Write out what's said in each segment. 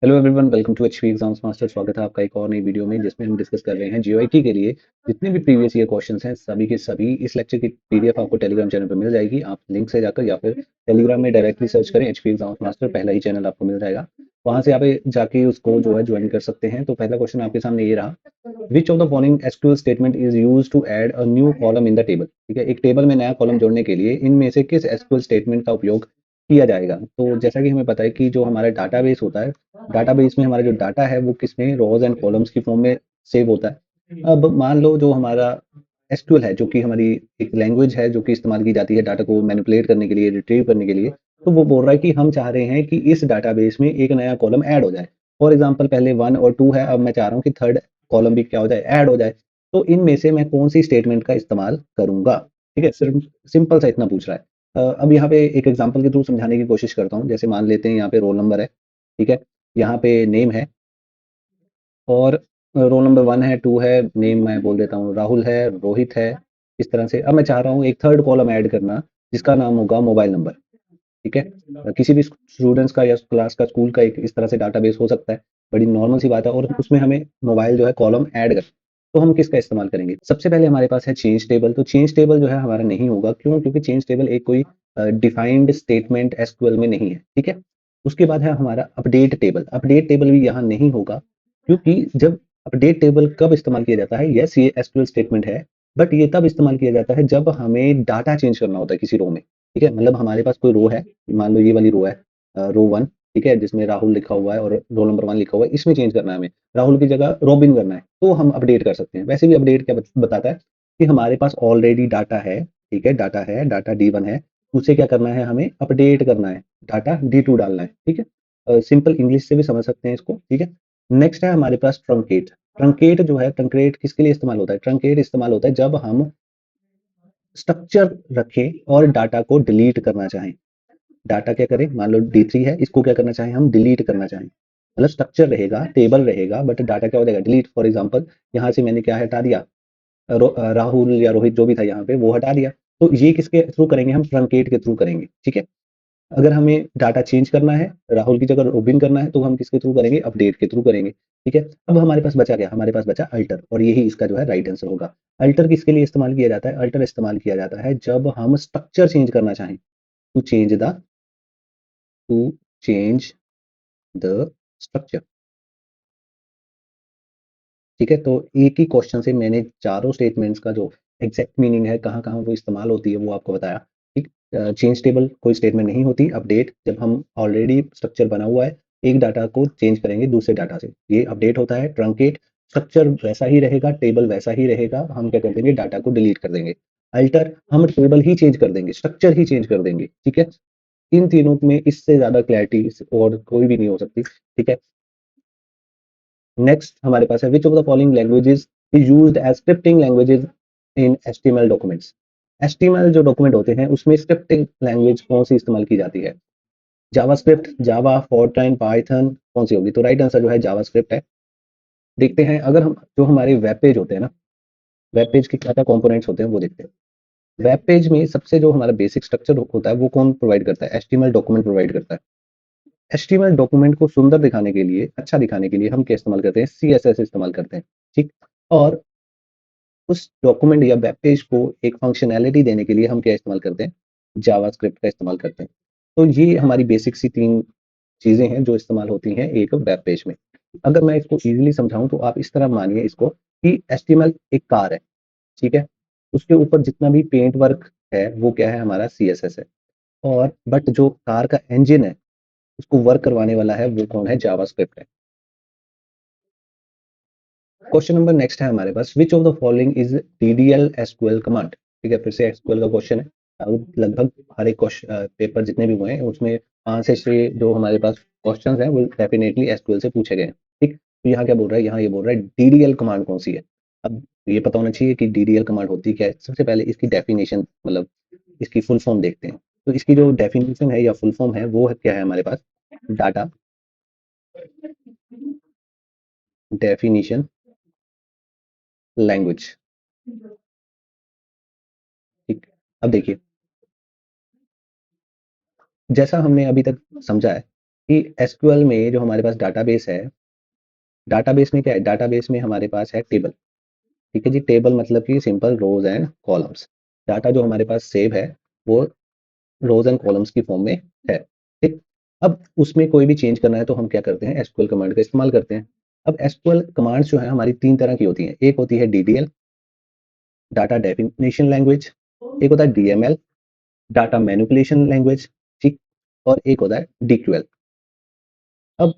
Hello everyone, welcome to HP exams master. स्वागत है आपका एक और नई वीडियो में, जिसमें हम डिस्कस कर रहे हैं जीओआईटी के लिए जितने भी प्रीवियस ईयर क्वेश्चंस हैं सभी के सभी। इस लेक्चर की पीडीएफ आपको टेलीग्राम चैनल पर मिल जाएगी। आप लिंक से जाकर या फिर टेलीग्राम में डायरेक्टली सर्च करें एचपी एग्जाम्स मास्टर, पहला ही चैनल आपको मिल जाएगा। वहां से आप जाके उसको जो है ज्वाइन कर सकते हैं। तो पहला क्वेश्चन आपके सामने ये रहा, which of the following SQL statement is use to add a new column in the table. ठीक है, एक टेबल में नया कॉलम जोड़ने के लिए इनमें से किस एसक्यूएल स्टेटमेंट का उपयोग किया जाएगा। तो जैसा कि हमें पता है कि जो हमारा डाटाबेस होता है, डाटाबेस में हमारा जो डाटा है वो किसमें, रोज एंड कॉलम्स की फॉर्म में सेव होता है। अब मान लो जो हमारा एसक्यूएल है, जो कि हमारी एक लैंग्वेज है जो कि इस्तेमाल की जाती है डाटा को मैनिपुलेट करने के लिए, रिट्रीव करने के लिए। तो वो बोल रहा है कि हम चाह रहे हैं कि इस डाटाबेस में एक नया कॉलम ऐड हो जाए। फॉर एग्जाम्पल, पहले 1 और 2 है, अब मैं चाह रहा हूँ कि थर्ड कॉलम भी क्या हो जाए, ऐड हो जाए। तो इनमें से मैं कौन सी स्टेटमेंट का इस्तेमाल करूंगा। ठीक है, सिर्फ सिंपल सा इतना पूछ रहा है। अब यहाँ पे एक एग्जांपल के थ्रू समझाने की कोशिश करता हूँ। जैसे मान लेते हैं यहाँ पे रोल नंबर है, ठीक है, यहाँ पे नेम है, और रोल नंबर 1 है, 2 है, नेम मैं बोल देता हूँ राहुल है, रोहित है। इस तरह से अब मैं चाह रहा हूँ एक थर्ड कॉलम ऐड करना, जिसका नाम होगा मोबाइल नंबर। ठीक है, किसी भी स्टूडेंट्स का या क्लास का, स्कूल का एक इस तरह से डाटाबेस हो सकता है। बड़ी नॉर्मल सी बात है, और उसमें हमें मोबाइल जो है कॉलम ऐड कर। तो हम किसका इस्तेमाल करेंगे? सबसे पहले हमारे पास है चेंज टेबल। तो चेंज टेबल जो है हमारा नहीं होगा, क्यों? क्योंकि चेंज टेबल एक कोई डिफाइंड स्टेटमेंट एसक्यूएल में नहीं है। ठीक है, उसके बाद है हमारा अपडेट टेबल। अपडेट टेबल भी यहाँ नहीं होगा, क्योंकि जब अपडेट टेबल कब इस्तेमाल किया जाता है, यस ये एसक्यूएल स्टेटमेंट है, बट ये तब इस्तेमाल किया जाता है जब हमें डाटा चेंज करना होता है किसी रो में। ठीक है, मतलब हमारे पास कोई रो है, मान लो ये वाली रो है, रो 1, ठीक है, जिसमें राहुल लिखा हुआ है और रोल नंबर 1 लिखा हुआ है। इसमें चेंज करना है हमें, राहुल की जगह रॉबिन करना है, तो हम अपडेट कर सकते हैं। वैसे भी अपडेट क्या बताता है कि हमारे पास ऑलरेडी डाटा है। ठीक है, डाटा है, डाटा D1 है, उसे क्या करना है, हमें अपडेट करना है, डाटा D2 डालना है। ठीक है, सिंपल इंग्लिश से भी समझ सकते हैं इसको। ठीक है, नेक्स्ट है हमारे पास ट्रंकेट। ट्रंकेट जो है, ट्रंकेट किसके लिए इस्तेमाल होता है? ट्रंकेट इस्तेमाल होता है जब हम स्ट्रक्चर रखें और डाटा को डिलीट करना चाहें। डाटा क्या करें, मान लो D3 है, इसको क्या करना चाहें, हम डिलीट करना चाहें। मतलब स्ट्रक्चर रहेगा, टेबल रहेगा, बट डाटा क्या हो जाएगा, डिलीट। फॉर एग्जांपल, यहाँ से मैंने क्या हटा दिया, राहुल या रोहित जो भी था यहाँ पे वो हटा दिया। तो ये किसके थ्रू करेंगे, हम ट्रंकेट के थ्रू करेंगे। ठीक है, अगर हमें डाटा चेंज करना है, राहुल की जगह रोबिन करना है, तो हम किसके थ्रू करेंगे, अपडेट के थ्रू करेंगे। ठीक है, अब हमारे पास बचा क्या, हमारे पास बचा अल्टर, और यही इसका जो है राइट आंसर होगा। अल्टर किसके लिए इस्तेमाल किया जाता है? अल्टर इस्तेमाल किया जाता है जब हम स्ट्रक्चर चेंज करना चाहें। To change the to change the structure. ठीक है, तो एक ही क्वेश्चन से मैंने चारों स्टेटमेंट्स का जो एग्जैक्ट मीनिंग है, कहाँ कहाँ वो इस्तेमाल होती है, वो आपको बताया। ठीक, चेंज टेबल कोई स्टेटमेंट नहीं होती। अपडेट जब हम ऑलरेडी स्ट्रक्चर बना हुआ है, एक डाटा को चेंज करेंगे दूसरे डाटा से, ये अपडेट होता है। ट्रंकेट, स्ट्रक्चर वैसा ही रहेगा, टेबल वैसा ही रहेगा, हम क्या कर देंगे, डाटा को डिलीट कर देंगे। अल्टर, हम टेबल ही चेंज कर देंगे, स्ट्रक्चर ही चेंज कर देंगे। ठीक है, इन तीनों में इससे ज्यादा क्लैरिटी और कोई भी नहीं हो सकती। ठीक है, नेक्स्ट हमारे पास है, which of the following languages is used as scripting languages in HTML documents. HTML जो डॉक्यूमेंट होते हैं उसमें स्क्रिप्टिंग लैंग्वेज कौन सी इस्तेमाल की जाती है? जावास्क्रिप्ट, जावा, फोर्ट्रान, पाइथन, कौन सी होगी? तो राइट आंसर जो है जावास्क्रिप्ट है। देखते हैं, अगर हम जो हमारे वेब पेज होते हैं ना, वेब पेज के क्या क्या कंपोनेंट्स होते हैं वो देखते हैं। वेब पेज में सबसे जो हमारा बेसिक स्ट्रक्चर होता है वो कौन प्रोवाइड करता है? एचटीएमएल डॉक्यूमेंट प्रोवाइड करता है। एचटीएमएल डॉक्यूमेंट को सुंदर दिखाने के लिए, अच्छा दिखाने के लिए हम क्या इस्तेमाल करते हैं? सीएसएस इस्तेमाल करते हैं। ठीक, और उस डॉक्यूमेंट या वेब पेज को एक फंक्शनैलिटी देने के लिए हम क्या इस्तेमाल करते हैं? जावास्क्रिप्ट का इस्तेमाल करते हैं। तो ये हमारी बेसिक सी 3 चीज़ें हैं जो इस्तेमाल होती हैं एक वेब पेज में। अगर मैं इसको ईज़िली समझाऊँ तो आप इस तरह मानिए इसको कि एचटीएमएल एक कार है, ठीक है? उसके ऊपर जितना भी पेंट वर्क है वो क्या है, हमारा सीएसएस है। और बट जो कार का इंजन है, उसको वर्क करवाने वाला है वो कौन है? जावास्क्रिप्ट है। क्वेश्चन नंबर नेक्स्ट है हमारे पास, which of the following is DDL SQL command. ठीक है, फिर से एसक्यूएल का क्वेश्चन है। लगभग हर एक पेपर जितने भी हुए हैं उसमें 5 से 6 जो हमारे पास क्वेश्चन हैं वो डेफिनेटली एसक्यूएल से पूछे गए हैं। ठीक, तो यहाँ क्या बोल रहा है, यहाँ ये बोल रहा है डीडीएल कमांड कौन सी है। अब ये पता होना चाहिए कि डीडीएल कमांड होती क्या है। सबसे पहले इसकी डेफिनेशन, मतलब इसकी फुल फॉर्म देखते हैं। तो इसकी जो डेफिनेशन है या फुल फॉर्म है वो है, क्या है हमारे पास? Data definition language. ठीक, अब देखिए, जैसा हमने अभी तक समझा है कि एसक्यूएल में जो हमारे पास डाटाबेस है, डाटाबेस में क्या है, डाटाबेस में हमारे पास है टेबल। ठीक है जी, टेबल मतलब कि simple rows and columns. Data जो हमारे पास सेव है वो रोज एंड कॉलम्स की फॉर्म में है। ठीक, अब उसमें कोई भी चेंज करना है तो हम क्या करते हैं, एसक्यूएल कमांड का इस्तेमाल करते हैं। अब एसक्यूएल कमांड्स जो है हमारी तीन तरह की होती हैं। एक होती है डीडीएल, डाटा डेफिनेशन लैंग्वेज। एक होता है डीएमएल, डाटा मैनिपुलेशन लैंग्वेज। ठीक, और एक होता है डीक्यूएल। अब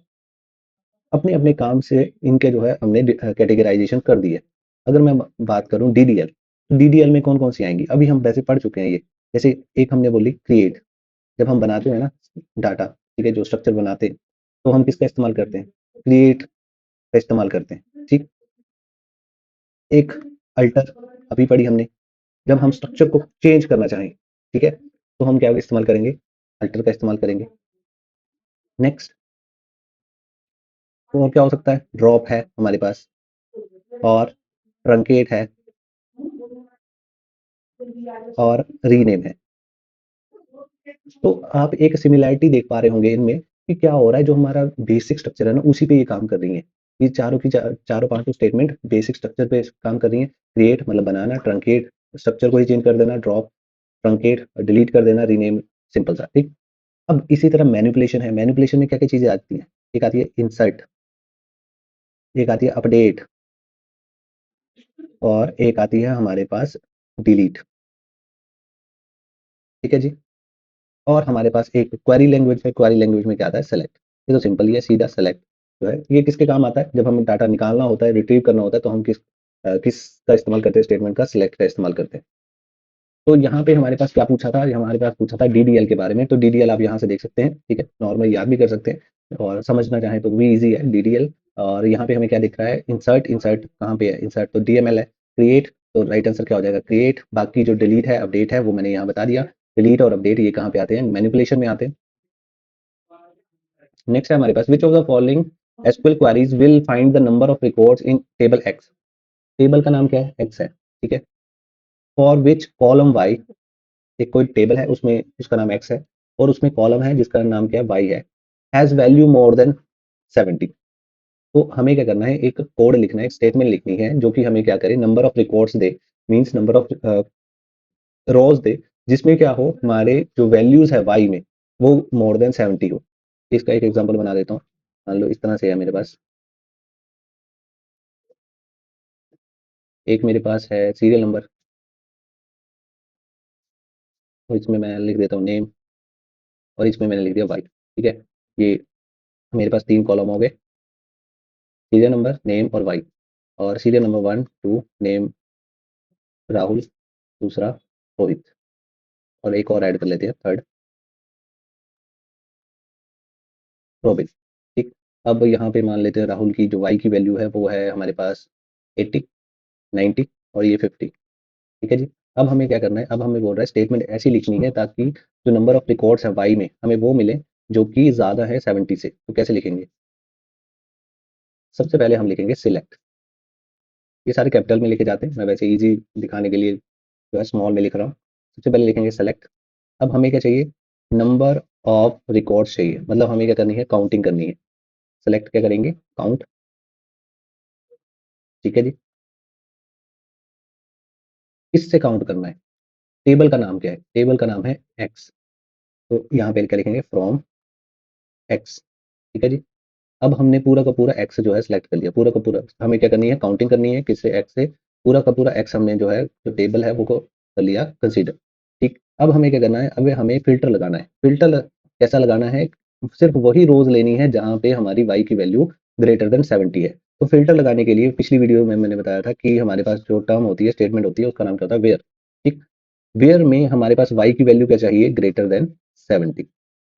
अपने अपने काम से इनके जो है हमने कैटेगराइजेशन कर दी है। अगर मैं बात करूं डीडीएल, तो डीडीएल में कौन कौन सी आएंगी, अभी हम वैसे पढ़ चुके हैं ये। जैसे एक हमने बोली क्रिएट, जब हम बनाते हैं ना डाटा, ठीक है, जो स्ट्रक्चर बनाते हैं तो हम किसका इस्तेमाल करते हैं, क्रिएट का इस्तेमाल करते हैं। ठीक, एक अल्टर अभी पढ़ी हमने, जब हम स्ट्रक्चर को चेंज करना चाहें, ठीक है, तो हम क्या इस्तेमाल करेंगे, अल्टर का इस्तेमाल करेंगे। नेक्स्ट, तो और क्या हो सकता है, ड्रॉप है हमारे पास, और ट्रंकेट है, और रीनेम है। तो आप एक सिमिलैरिटी देख पा रहे होंगे इनमें कि क्या हो रहा है, जो हमारा बेसिक स्ट्रक्चर है ना उसी पे ये काम कर रही है। ये चारों की चारों पांचों स्टेटमेंट बेसिक स्ट्रक्चर पे काम कर रही है। क्रिएट मतलब बनाना, ट्रंकेट स्ट्रक्चर को ही चेंज कर देना, ड्रॉप ट्रंकेट डिलीट कर देना, रीनेम सिंपल सा। ठीक, अब इसी तरह मैनिपुलेशन है। मैनिपुलेशन में क्या क्या चीजें आती हैं, एक आती है इंसर्ट, एक आती है अपडेट, और एक आती है हमारे पास डिलीट। ठीक है जी, और हमारे पास एक क्वेरी लैंग्वेज है। क्वेरी लैंग्वेज में क्या आता है, सेलेक्ट। ये तो सिंपल ही है, सीधा सेलेक्ट जो है ये किसके काम आता है, जब हमें डाटा निकालना होता है, रिट्रीव करना होता है, तो हम किस का इस्तेमाल करते हैं, स्टेटमेंट का, सिलेक्ट का इस्तेमाल करते हैं। तो यहाँ पे हमारे पास क्या पूछा था, हमारे पास पूछा था डीडीएल के बारे में। तो डीडीएल आप यहाँ से देख सकते हैं, ठीक है, नॉर्मल याद भी कर सकते हैं और समझना चाहें तो भी इजी है डीडीएल। और यहाँ पे हमें क्या दिख रहा है, इंसर्ट। इंसर्ट कहाँ पे है, इंसर्ट तो डीएमएल है। क्रिएट, तो राइट आंसर क्या हो जाएगा, क्रिएट। बाकी जो डिलीट है, अपडेट है, वो मैंने यहाँ बता दिया। डिलीट और अपडेट ये कहाँ पे आते हैं, मैनिपुलेशन में आते हैं। नेक्स्ट है हमारे पास, which of the following SQL queries will find the number of records in table X. Table का नाम क्या है, एक्स है, ठीक है। फॉर विच कॉलम वाई, एक कोई टेबल है उसमें उसका नाम एक्स है, और उसमें कॉलम है जिसका नाम क्या है, वाई है, हैज वैल्यू मोर देन 70। तो हमें क्या करना है, एक कोड लिखना है, एक स्टेटमेंट लिखनी है जो कि हमें क्या करे, नंबर ऑफ रिकॉर्ड्स दे, मींस नंबर ऑफ रोज दे, जिसमें क्या हो, हमारे जो वैल्यूज है वाई में वो मोर देन 70 हो। इसका एक एग्जांपल बना देता हूँ। मान लो इस तरह से है मेरे पास, एक मेरे पास है सीरियल नंबर, और इसमें मैं लिख देता हूँ नेम, और इसमें मैंने लिख दिया वाई। ठीक है, ये मेरे पास तीन कॉलम हो गए, सीरियल नंबर, नेम और वाई। और सीरियल नंबर 1 2, नेम राहुल, दूसरा रोहित, और एक और ऐड कर लेते हैं, थर्ड रोबिन। ठीक, अब यहाँ पे मान लेते हैं राहुल की जो वाई की वैल्यू है वो है हमारे पास 80, 90, और ये 50। ठीक है जी, अब हमें क्या करना है, अब हमें बोल रहा है स्टेटमेंट ऐसी लिखनी है ताकि जो नंबर ऑफ रिकॉर्ड्स है वाई में हमें वो मिले जो कि ज्यादा है 70 से। तो कैसे लिखेंगे, सबसे पहले हम लिखेंगे सिलेक्ट। ये सारे कैपिटल में लिखे जाते हैं, मैं वैसे इजी दिखाने के लिए जो है स्मॉल में लिख रहा हूँ। सबसे पहले लिखेंगे सेलेक्ट। अब हमें क्या चाहिए, नंबर ऑफ रिकॉर्ड्स चाहिए, मतलब हमें क्या करनी है, काउंटिंग करनी है। सेलेक्ट क्या करेंगे, काउंट। ठीक है जी, किससे काउंट करना है, टेबल का नाम क्या है, टेबल का नाम है एक्स। तो यहाँ पे क्या लिखेंगे, फ्रॉम एक्स। ठीक है जी, अब हमने पूरा का पूरा एक्स जो है सिलेक्ट कर लिया, पूरा का पूरा। हमें क्या करनी है, काउंटिंग करनी है, किससे, एक्स से। पूरा का पूरा एक्स हमने जो है, जो टेबल है वो को कर लिया कंसीडर। ठीक, अब हमें क्या करना है, अब हमें फिल्टर लगाना है। फिल्टर कैसा लगाना है, सिर्फ वही रोज लेनी है जहाँ पे हमारी वाई की वैल्यू ग्रेटर देन 70 है। तो फिल्टर लगाने के लिए पिछली वीडियो में मैंने बताया था कि हमारे पास जो टर्म होती है, स्टेटमेंट होती है, उसका नाम क्या होता है, वेयर। ठीक, वेयर में हमारे पास वाई की वैल्यू क्या चाहिए, ग्रेटर देन 70,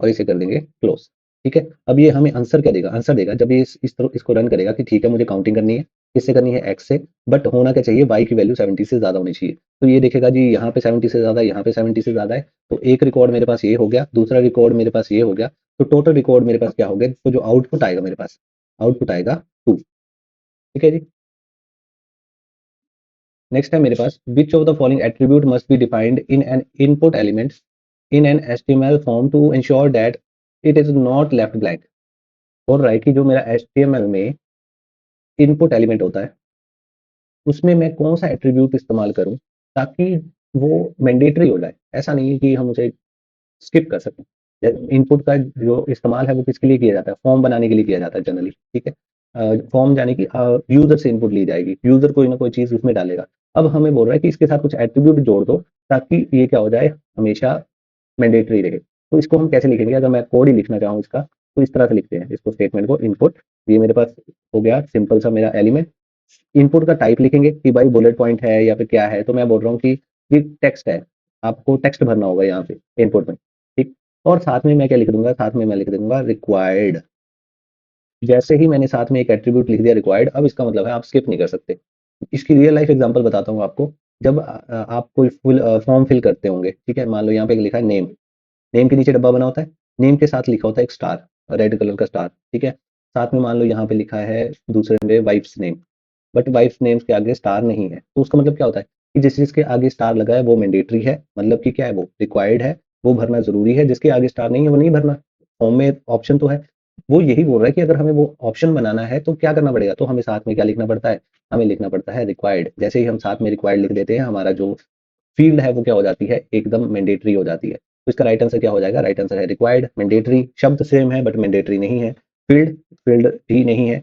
और इसे कर देंगे क्लोज। ठीक है, अब ये हमें आंसर क्या देगा, आंसर देगा जब ये इस तरह इसको रन करेगा कि ठीक है मुझे काउंटिंग करनी है, किससे करनी है, एक्स से, बट होना क्या चाहिए, वाई की वैल्यू 70 से ज्यादा होनी चाहिए। तो ये देखेगा जी यहाँ पे 70 से ज्यादा है, यहाँ पे 70 से ज्यादा है, तो एक रिकॉर्ड मेरे पास ये हो गया, दूसरा रिकॉर्ड मेरे पास ये हो गया, तो टोटल रिकॉर्ड मेरे पास क्या हो गया, तो जो आउटपुट आएगा मेरे पास, आउटपुट आएगा 2। ठीक है जी, नेक्स्ट है मेरे पास, which of the following attribute must be defined in an input element in an HTML form to ensure that it is not left blank. बोल रहा है कि जो मेरा HTML में इनपुट एलिमेंट होता है उसमें मैं कौन सा एट्रीब्यूट इस्तेमाल करूं ताकि वो मैंडेटरी हो जाए। ऐसा नहीं है कि हम उसे स्किप कर सकें। इनपुट का जो इस्तेमाल है वो किसके लिए किया जाता है, फॉर्म बनाने के लिए किया जाता है जनरली, ठीक है। फॉर्म यानी कि यूजर से इनपुट ली जाएगी, यूजर कोई ना कोई चीज उसमें डालेगा। अब हमें बोल रहा है कि इसके साथ कुछ एट्रीब्यूट जोड़ दो ताकि ये क्या हो जाए, हमेशा मैंडेटरी रहे। तो इसको हम कैसे लिखेंगे, अगर मैं कोड ही लिखना चाहूँ इसका तो इस तरह से लिखते हैं इसको, स्टेटमेंट को इनपुट। ये मेरे पास हो गया सिंपल सा मेरा एलिमेंट। इनपुट का टाइप लिखेंगे कि भाई बुलेट पॉइंट है या फिर क्या है, तो मैं बोल रहा हूँ कि ये टेक्स्ट है, आपको टेक्स्ट भरना होगा यहाँ पे इनपुट में, ठीक। और साथ में मैं क्या लिख दूंगा, साथ में मैं लिख दूंगा रिक्वायर्ड। जैसे ही मैंने साथ में एक एट्रीब्यूट लिख दिया रिक्वायर्ड, अब इसका मतलब है आप स्किप नहीं कर सकते। इसकी रियल लाइफ एग्जांपल बताता हूँ आपको। जब आप कोई फुल फॉर्म फिल करते होंगे, ठीक है, मान लो यहाँ पे लिखा है नेम। नेम के नीचे डब्बा बना होता है, नेम के साथ लिखा होता है एक स्टार, रेड कलर का स्टार, ठीक है। साथ में मान लो यहाँ पे लिखा है दूसरे में wife's name, but wife names के आगे स्टार नहीं है, तो उसका मतलब क्या होता है कि जिस जिसके आगे स्टार लगा है वो मैंडेटरी है, मतलब कि क्या है, वो रिक्वायर्ड है, वो भरना जरूरी है। जिसके आगे स्टार नहीं है वो नहीं भरना। फॉर्म में ऑप्शन तो है। वो यही बोल रहा है कि अगर हमें वो ऑप्शन बनाना है तो क्या करना पड़ेगा, तो हमें साथ में क्या लिखना पड़ता है, हमें लिखना पड़ता है रिक्वायर्ड। जैसे ही हम साथ में रिक्वायर्ड लिख देते हैं, हमारा जो फील्ड है वो क्या हो जाती है, एकदम मैंडेटरी हो जाती है। तो इसका राइट आंसर क्या हो जाएगा, राइट आंसर है रिक्वायर्ड। मैंडेटरी शब्द सेम है बट मैंडेटरी नहीं है। फील्ड फील्ड ही नहीं है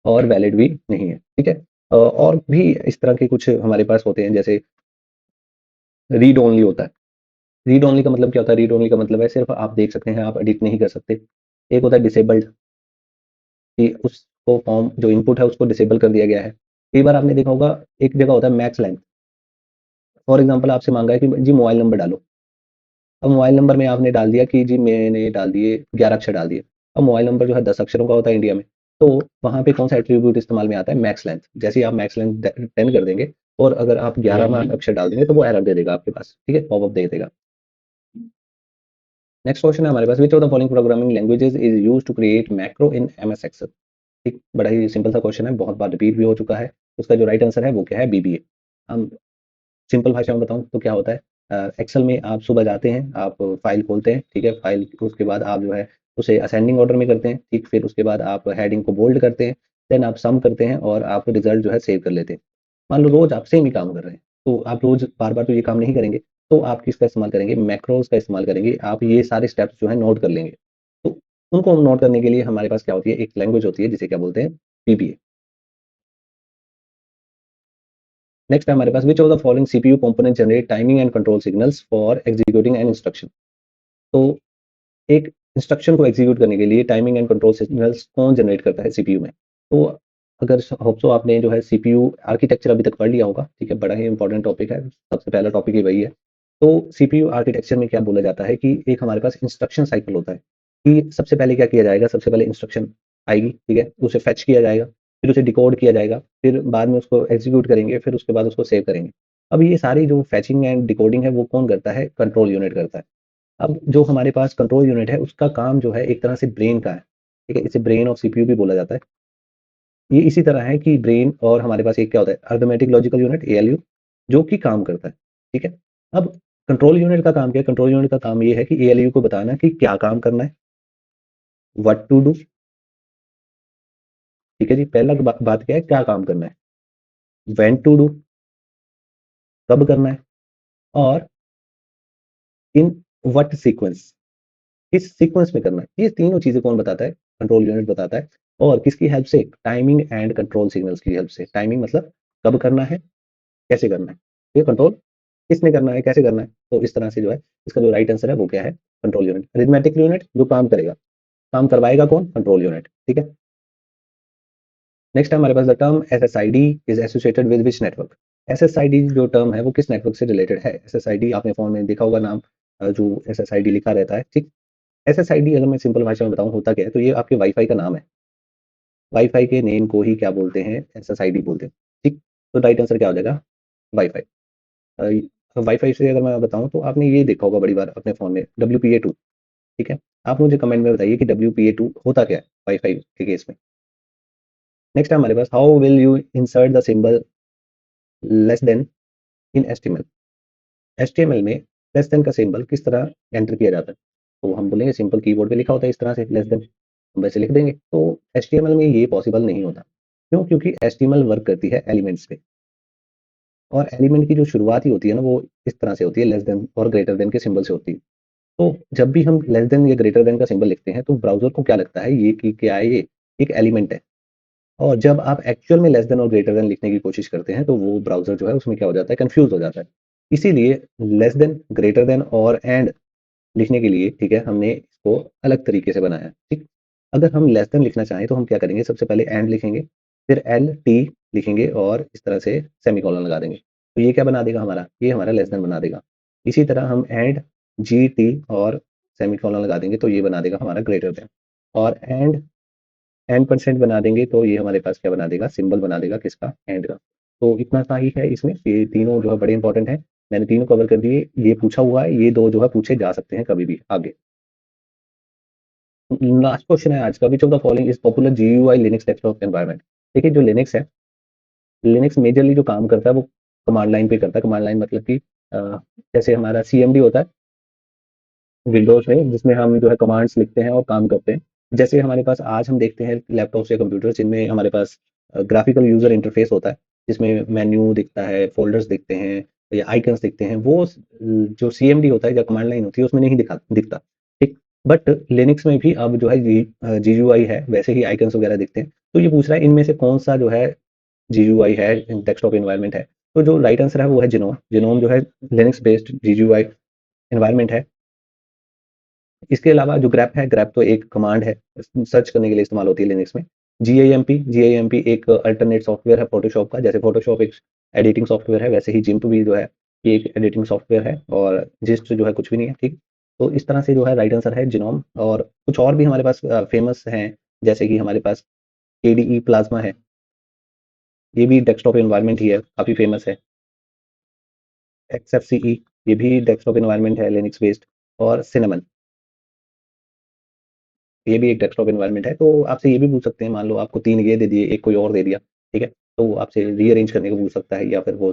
और वैलिड भी नहीं है, ठीक है। और भी इस तरह के कुछ हमारे पास होते हैं, जैसे रीड ओनली होता है। रीड ओनली का मतलब क्या होता है, रीड ओनली का मतलब है सिर्फ आप देख सकते हैं, आप एडिट नहीं कर सकते। एक होता है डिसेबल्ड, कि उसको फॉर्म जो इनपुट है उसको डिसेबल कर दिया गया है। कई बार आपने देखा होगा, एक जगह होता है मैक्स लेंथ। फॉर एग्जांपल आपसे मांगा है कि जी मोबाइल नंबर डालो। अब मोबाइल नंबर में आपने डाल दिया कि जी मैंने डाल दिए 11 अक्षर डाल दिए। अब मोबाइल नंबर जो है 10 अक्षरों का होता है इंडिया में। तो वहाँ पे कौन सा एट्रीब्यूट इस्तेमाल में आता है, मैक्स लेंथ। जैसे ही आप मैक्स लेंथ 10 कर देंगे और अगर आप 11वां अक्षर डाल देंगे तो वो एरर दे देगा आपके पास, ठीक है, पॉपअप दे देगा। नेक्स्ट क्वेश्चन है हमारे पास, which of the following programming languages is used to create macro in MS Excel. ठीक, बड़ा ही सिंपल सा क्वेश्चन है, बहुत बार रिपीट भी हो चुका है। उसका जो राइट आंसर है वो क्या है, BBA। हम सिंपल भाषा में बताऊँ तो क्या होता है, एक्सेल में आप सुबह जाते हैं, आप फाइल खोलते हैं, ठीक है, फाइल उसके बाद आप जो है उसे असेंडिंग ऑर्डर में करते हैं, ठीक। फिर उसके बाद आप हेडिंग को बोल्ड करते हैं, देन आप सम करते हैं और आप रिजल्ट जो है सेव कर लेते हैं। मान लो रोज आप सेम ही काम कर रहे हैं, तो आप रोज बार बार तो ये काम नहीं करेंगे। तो आप किसका इस्तेमाल करेंगे, मैक्रोज का इस्तेमाल करेंगे। आप ये सारे स्टेप्स जो है नोट कर लेंगे। तो उनको नोट करने के लिए हमारे पास क्या होती है, एक लैंग्वेज होती है जिसे क्या बोलते हैं, BBA। नेक्स्ट है हमारे पास, which of the following CPU component generate timing and control signals for executing an instruction. तो एक इंस्ट्रक्शन को एग्जीक्यूट करने के लिए टाइमिंग एंड कंट्रोल सिग्नल्स कौन जनरेट करता है CPU में। तो अगर होप सो आपने जो है CPU आर्किटेक्चर अभी तक पढ़ लिया होगा, ठीक है, बड़ा ही इंपॉर्टेंट टॉपिक है, सबसे पहला टॉपिक ही वही है। तो CPU आर्किटेक्चर में क्या बोला जाता है कि एक हमारे पास इंस्ट्रक्शन साइकिल होता है, कि सबसे पहले क्या किया जाएगा, सबसे पहले इंस्ट्रक्शन आएगी, ठीक है, उसे फेच किया जाएगा, फिर उसे डिकोड किया जाएगा, फिर बाद में उसको एग्जीक्यूट करेंगे, फिर उसके बाद उसको सेव करेंगे। अब ये सारी जो फैचिंग एंड डिकोडिंग है वो कौन करता है, कंट्रोल यूनिट करता है। अब जो हमारे पास कंट्रोल यूनिट है उसका काम जो है एक तरह से ब्रेन का है, ठीक है, इसे ब्रेन ऑफ CPU भी बोला जाता है। ये इसी तरह है कि ब्रेन और हमारे पास एक क्या होता है, अर्थमेटिक लॉजिकल यूनिट ALU, जो कि काम करता है, ठीक है। अब कंट्रोल यूनिट का काम क्या है, कंट्रोल यूनिट का काम ये है कि ALU को बताना कि क्या काम करना है, व्हाट टू डू, ठीक है जी। पहला बात क्या है, क्या काम करना है, व्हेन टू डू, कब करना है, और इन व्हाट सीक्वेंस, किस सीक्वेंस में करना है। ये तीनों चीजें कौन बताता है, कंट्रोल यूनिट बताता है। और किसकी हेल्प से, टाइमिंग एंड कंट्रोल सिग्नल्स की हेल्प से। टाइमिंग मतलब कब करना है, कैसे करना है, ये कंट्रोल किसने करना है, कैसे करना है। तो इस तरह से जो है इसका जो राइट आंसर है वो क्या है, कंट्रोल यूनिट। अरिथमेटिक यूनिट जो काम करेगा, काम करवाएगा कौन, कंट्रोल यूनिट, ठीक है। नेक्स्ट है हमारे पास, the term SSID is associated with which network. SSID जो टर्म है वो किस नेटवर्क से रिलेटेड है। SSID आपने फोन में देखा होगा नाम, जो SSID लिखा रहता है, ठीक। SSID अगर मैं सिंपल भाषा में बताऊं होता क्या है, तो ये आपके वाईफाई का नाम है। वाईफाई के नेम को ही क्या बोलते हैं, SSID बोलते हैं, ठीक। तो राइट आंसर क्या हो जाएगा, वाईफाई। वाईफाई से अगर मैं बताऊं तो आपने ये देखा होगा बड़ी बार अपने फोन में, WPA2, ठीक है। आप मुझे कमेंट में बताइए कि WPA2 होता क्या है वाईफाई के केस में। नेक्स्ट है हमारे पास, how will you insert the symbol less than in HTML। HTML में लेस देन का सिंबल किस तरह एंटर किया जाता है। तो हम बोलेंगे सिंपल कीबोर्ड पे लिखा होता है इस तरह से लेस देन, हम वैसे लिख देंगे। तो एचटीएमएल में ये पॉसिबल नहीं होता। क्यों? क्योंकि एचटीएमएल वर्क करती है एलिमेंट्स पे, और एलिमेंट की जो शुरुआत ही होती है ना, वो इस तरह से होती है, लेस देन और ग्रेटर देन के सिंबल से होती है। तो जब भी हम लेस देन या ग्रेटर देन का सिंबल लिखते हैं, तो ब्राउज़र को क्या लगता है ये कि क्या है ये? एक एलिमेंट है। और जब आप एक्चुअल में लेस देन और ग्रेटर देन लिखने की कोशिश करते हैं, तो वो ब्राउज़र जो है उसमें क्या हो जाता है, कन्फ्यूज़ हो जाता है। इसीलिए लेस देन, ग्रेटर देन और एंड लिखने के लिए, ठीक है, हमने इसको अलग तरीके से बनाया है, ठीक। अगर हम लेस देन लिखना चाहें तो हम क्या करेंगे, सबसे पहले एंड लिखेंगे, फिर एल टी लिखेंगे और इस तरह से सेमीकोलन लगा देंगे। तो ये क्या बना देगा हमारा, ये हमारा लेस देन बना देगा। इसी तरह हम एंड जी टी और सेमीकोलन लगा देंगे, तो ये बना देगा हमारा ग्रेटर देन। और एंड एन परसेंट बना देंगे, तो ये हमारे पास क्या बना देगा, सिंबल बना देगा किसका, एंड का। तो इतना सा ही है इसमें, ये तीनों जो है बड़े इंपॉर्टेंट है। मैंने तीनों कवर कर दिए, ये पूछा हुआ है, ये दो जो है पूछे जा सकते हैं कभी भी आगे। लास्ट क्वेश्चन है आज का, विच of the following is popular GUI Linux desktop environment. देखिए जो लिनक्स है, लिनक्स मेजरली जो काम करता है वो कमांड लाइन पे करता है। कमांड लाइन मतलब कि जैसे हमारा सीएमडी होता है विंडोज में, जिसमें हम जो है कमांड्स लिखते हैं और काम करते हैं। जैसे हमारे पास आज हम देखते हैं लैपटॉप या कंप्यूटर जिनमें हमारे पास ग्राफिकल यूजर इंटरफेस होता है, जिसमें मेन्यू दिखता है, फोल्डर्स दिखते हैं या आइकन्स दिखते हैं, वो जो सीएमडी होता है या कमांड लाइन होती है उसमें नहीं दिखता, ठीक। बट लिनक्स में भी अब जो है जीयूआई है, वैसे ही आइकन्स वगैरह दिखते हैं। तो ये पूछ रहा है इनमें से कौन सा जो है जीयूआई है, डेस्कटॉप एनवायरनमेंट है। तो जो राइट आंसर है वो है जिनोम। जिनोम जो है लिनक्स बेस्ड जीयूआई एनवायरनमेंट है। इसके अलावा जो ग्रेप है, ग्रेप तो एक कमांड है, सर्च करने के लिए इस्तेमाल होती है लिनक्स में। जीआईएमपी एक अल्टरनेट सॉफ्टवेयर है फोटोशॉप का। जैसे फोटोशॉप एक एडिटिंग सॉफ्टवेयर है, वैसे ही जिम्प भी जो है ये एक एडिटिंग सॉफ्टवेयर है, और जिस्ट जो है कुछ भी नहीं है, ठीक। तो इस तरह से जो है राइट आंसर है जिनोम। और कुछ और भी हमारे पास फेमस हैं, जैसे कि हमारे पास केडीई प्लाज्मा है, ये भी डेस्कटॉप एनवायरनमेंट ही है, काफ़ी फेमस है। एक्सएफसीई, ये भी डेस्कटॉप एनवायरनमेंट है लिनक्स बेस्ड। और सिनेमन, ये भी एक डेस्कटॉप एनवायरनमेंट है। तो आपसे ये भी पूछ सकते हैं, मान लो आपको 3 ये दे दिए, एक कोई और दे दिया, ठीक है? तो वो आपसे रीअरेंज करने को पूछ सकता है, या फिर बोल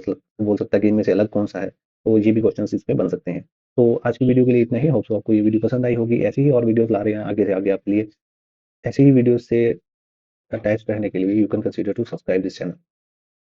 सकता है कि इनमें से अलग कौन-सा है। तो ये भी क्वेश्चंस इसमें बन सकते हैं। तो आज की वीडियो के लिए इतना ही। होप सो आपको ये वीडियो पसंद आई होगी। ऐसी ही और वीडियोज़ ला रहे हैं आगे से आगे आपके लिए। ऐसी ही वीडियोज़ से अटैच रहने के लिए you can consider to subscribe this channel.